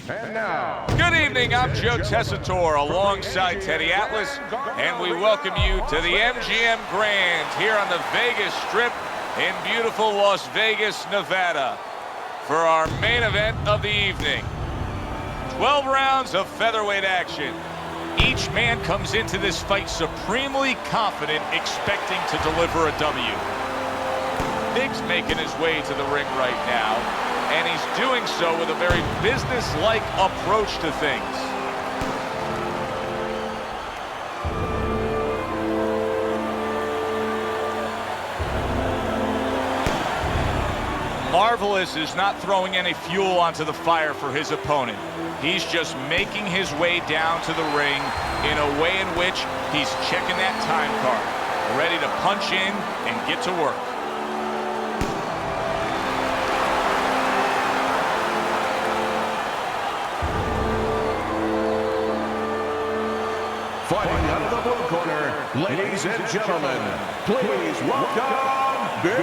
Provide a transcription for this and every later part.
And now, good evening, I'm Joe Tessitore alongside Teddy Atlas, and we welcome you to the MGM Grand here on the Vegas Strip in beautiful Las Vegas, Nevada, for our main event of the evening. 12 rounds of featherweight action. Each man comes into this fight supremely confident, expecting to deliver a W. Big's making his way to the ring right now, and he's doing so with a very business-like approach to things. Marvelous is not throwing any fuel onto the fire for his opponent. He's just making his way down to the ring in a way in which he's checking that time card, ready to punch in and get to work. fighting out of the blue corner, ladies and gentlemen, please welcome Big.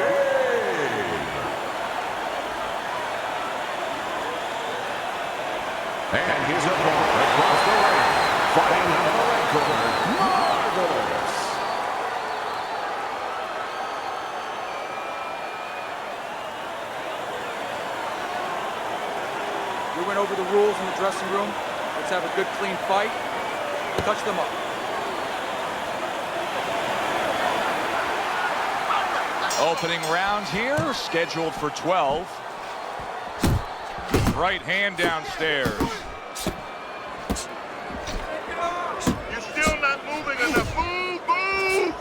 And his opponent across the ring, fighting out of the red corner, Marvelous. We went over the rules in the dressing room. Let's have a good, clean fight. Touch them up. Opening round here, scheduled for 12. Right hand downstairs. You're still not moving enough. Move, move!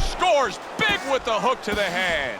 Scores big with the hook to the head.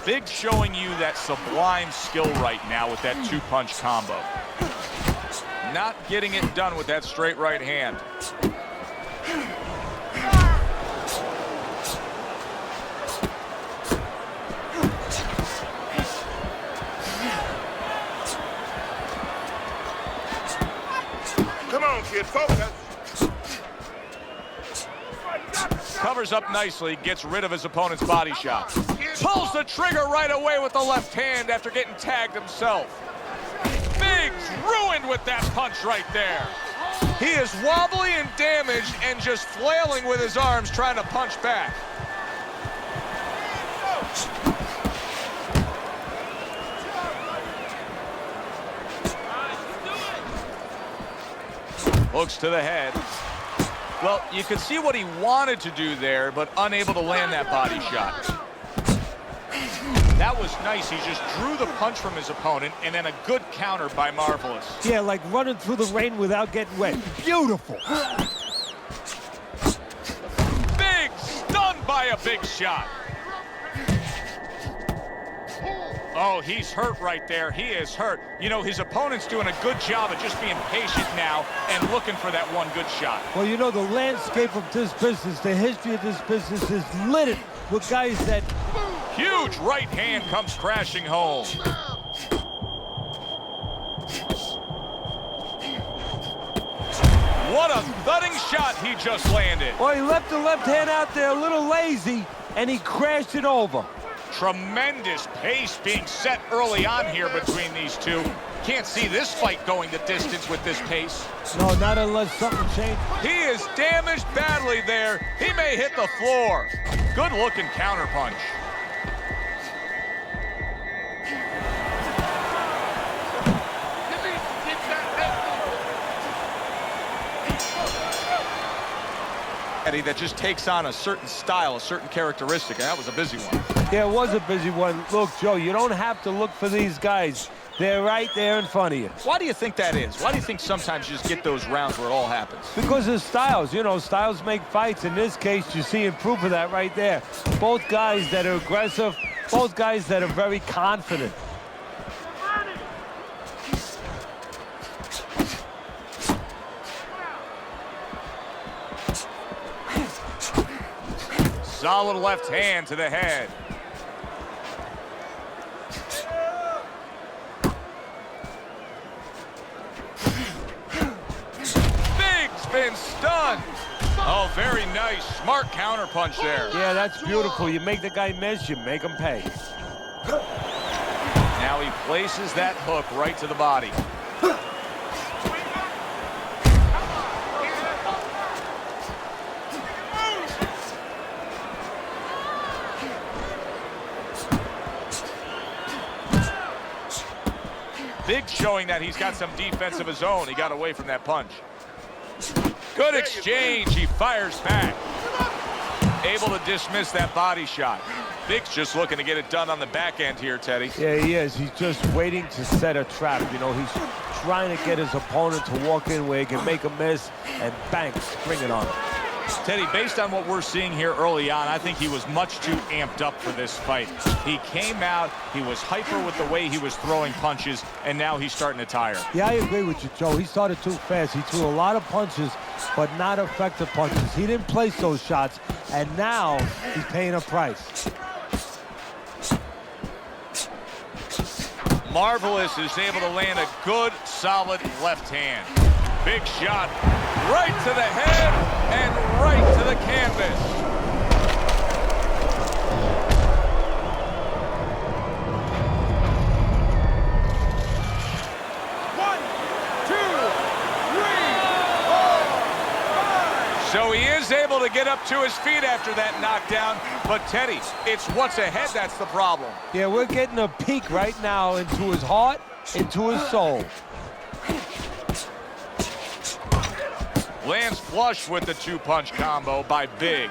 Big's showing you that sublime skill right now with that two-punch combo. Not getting it done with that straight right hand. Come on, kid, focus. Covers up nicely, gets rid of his opponent's body shot. Pulls the trigger right away with the left hand after getting tagged himself. Big's ruined with that punch right there. He is wobbly and damaged and just flailing with his arms trying to punch back. Looks to the head. Well, you could see what he wanted to do there, but unable to land that body shot. That was nice. He just drew the punch from his opponent, and then a good counter by Marvelous. Yeah, like running through the rain without getting wet. Beautiful. Big, stunned by a big shot. Oh, he's hurt right there. He is hurt. You know, his opponent's doing a good job of just being patient now and looking for that one good shot. Well, you know, the landscape of this business, the history of this business is littered with guys that... Huge right hand comes crashing home. What a thudding shot he just landed. Well, he left the left hand out there a little lazy, and he crashed it over. Tremendous pace being set early on here between these two. Can't see this fight going the distance with this pace. No, not unless something changes. He is damaged badly there. He may hit the floor. Good looking counter punch. That just takes on a certain style, a certain characteristic, and that was a busy one. Yeah, it was a busy one. Look, Joe, you don't have to look for these guys They're right there in front of you. Why do you think that is? Why do you think sometimes you just get those rounds where it all happens? Because of styles. You know, styles make fights. In this case, you're seeing proof of that right there. Both guys that are aggressive, both guys that are very confident. Solid left hand to the head. Big's been stunned. Oh, very nice. Smart counterpunch there. Yeah, that's beautiful. You make the guy miss, you make him pay. Now he places that hook right to the body. Big showing that he's got some defense of his own. He got away from that punch. Good exchange. He fires back. Able to dismiss that body shot. Big's just looking to get it done on the back end here, Teddy. Yeah, he is. He's just waiting to set a trap. You know, he's trying to get his opponent to walk in where he can make a miss and bang, spring it on him. Teddy, based on what we're seeing here early on, I think he was much too amped up for this fight. He came out, he was hyper with the way he was throwing punches, and now he's starting to tire. Yeah, I agree with you, Joe. He started too fast. He threw a lot of punches, but not effective punches. He didn't place those shots, and now he's paying a price. Marvelous is able to land a good, solid left hand. Big shot right to the head and right to the canvas. One, two, three, 4, 5. So he is able to get up to his feet after that knockdown, but Teddy, it's what's ahead that's the problem. Yeah, we're getting a peek right now into his heart, into his soul. Lands flush with the two-punch combo by Big.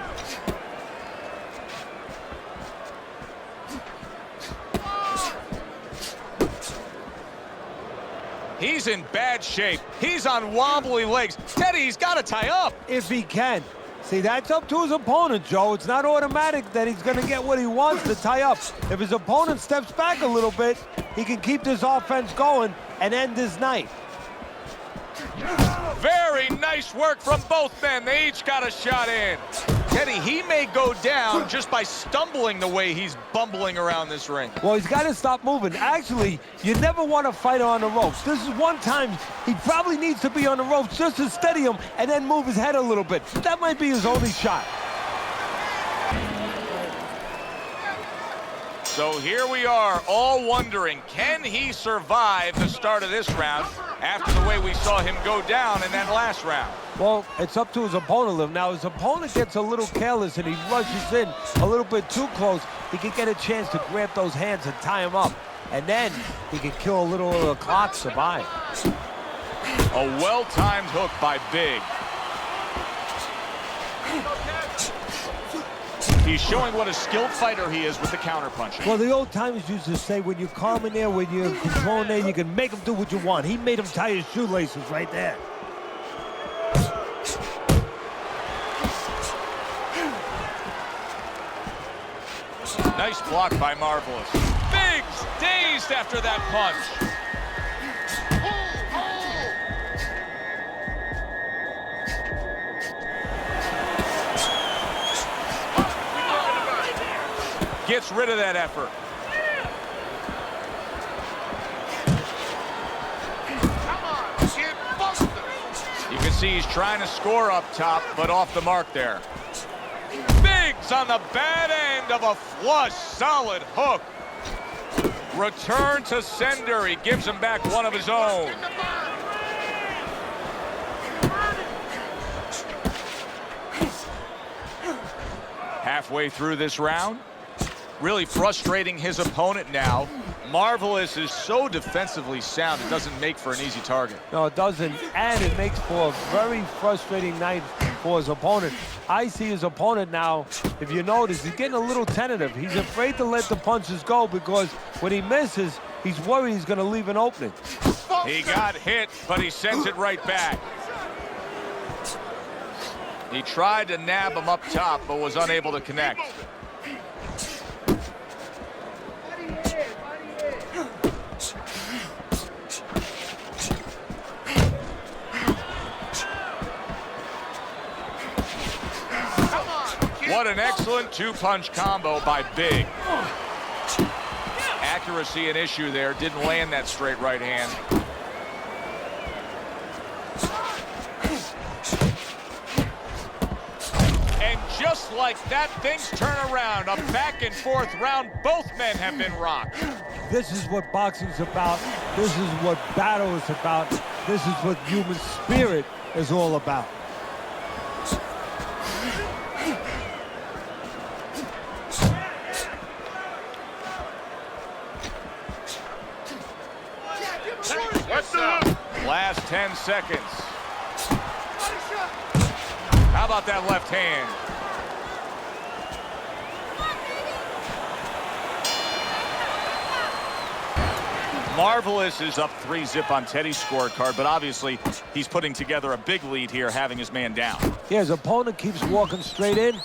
He's in bad shape. He's on wobbly legs. Teddy, he's got to tie up. If he can. See, that's up to his opponent, Joe. It's not automatic that he's going to get what he wants to tie up. If his opponent steps back a little bit, he can keep this offense going and end his night. Very nice work from both men. They each got a shot in. Teddy, he may go down just by stumbling the way he's bumbling around this ring. Well, he's got to stop moving. Actually, you never want to fight on the ropes. This is one time he probably needs to be on the ropes just to steady him and then move his head a little bit. That might be his only shot. So here we are, all wondering, can he survive the start of this round after the way we saw him go down in that last round? Well, it's up to his opponent. Now, his opponent gets a little careless and he rushes in a little bit too close. He can get a chance to grab those hands and tie him up. And then he can kill a little of the clock, survive. A well-timed hook by Big. He's showing what a skilled fighter he is with the counterpunching. Well, the old timers used to say, when you're calm in there, when you're controlling there, you can make him do what you want. He made him tie his shoelaces right there. Nice block by Marvelous. Big's dazed after that punch. Gets rid of that effort. You can see he's trying to score up top, but off the mark there. Big's on the bad end of a flush, solid hook. Return to sender. He gives him back one of his own. Halfway through this round, really frustrating his opponent now. Marvelous is so defensively sound, it doesn't make for an easy target. No, it doesn't, and it makes for a very frustrating night for his opponent. I see his opponent now, if you notice, he's getting a little tentative. He's afraid to let the punches go because when he misses, He's worried he's going to leave an opening. He got hit, but he sends it right back. He tried to nab him up top, but was unable to connect. What an excellent two-punch combo by Big. Accuracy an issue there, didn't land that straight right hand. And just like that, things turn around. A back and forth round. Both men have been rocked. This is what boxing's about. This is what battle is about. This is what human spirit is all about. Last 10 seconds. How about that left hand? Marvelous is up 3-zip on Teddy's scorecard, but obviously he's putting together a big lead here, having his man down. Yeah, his opponent keeps walking straight in,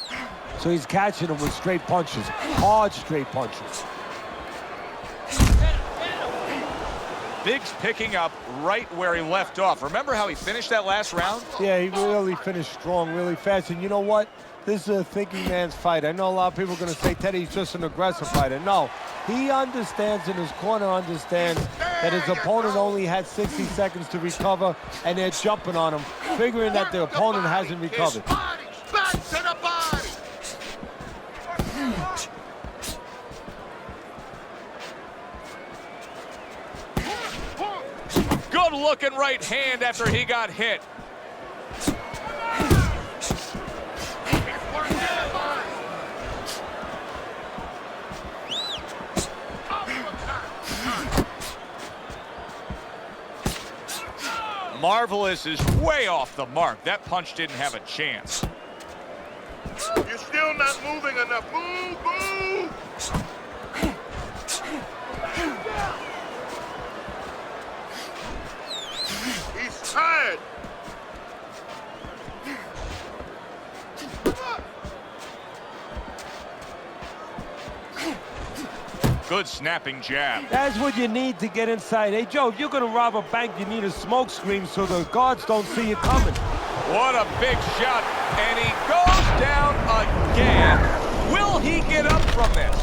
so he's catching him with straight punches, hard straight punches. Big's picking up right where he left off. Remember how he finished that last round? Yeah, he really finished strong, really fast. And you know what? This is a thinking man's fight. I know a lot of people are going to say Teddy's just an aggressive fighter. No, he understands, and his corner understands that his opponent only had 60 seconds to recover, and they're jumping on him, figuring that the opponent hasn't recovered. Back to the body. Good looking right hand after he got hit. Marvelous is way off the mark. That punch didn't have a chance. You're still not moving enough. Move, move. He's tired. Good snapping jab. That's what you need to get inside. Hey, Joe, if you're going to rob a bank, you need a smoke screen so the guards don't see you coming. What a big shot. And he goes down again. Will he get up from this?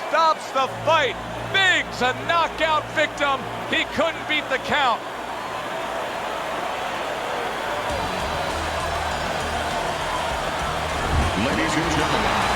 Stops the fight. Big's a knockout victim. He couldn't beat the count. Ladies and gentlemen,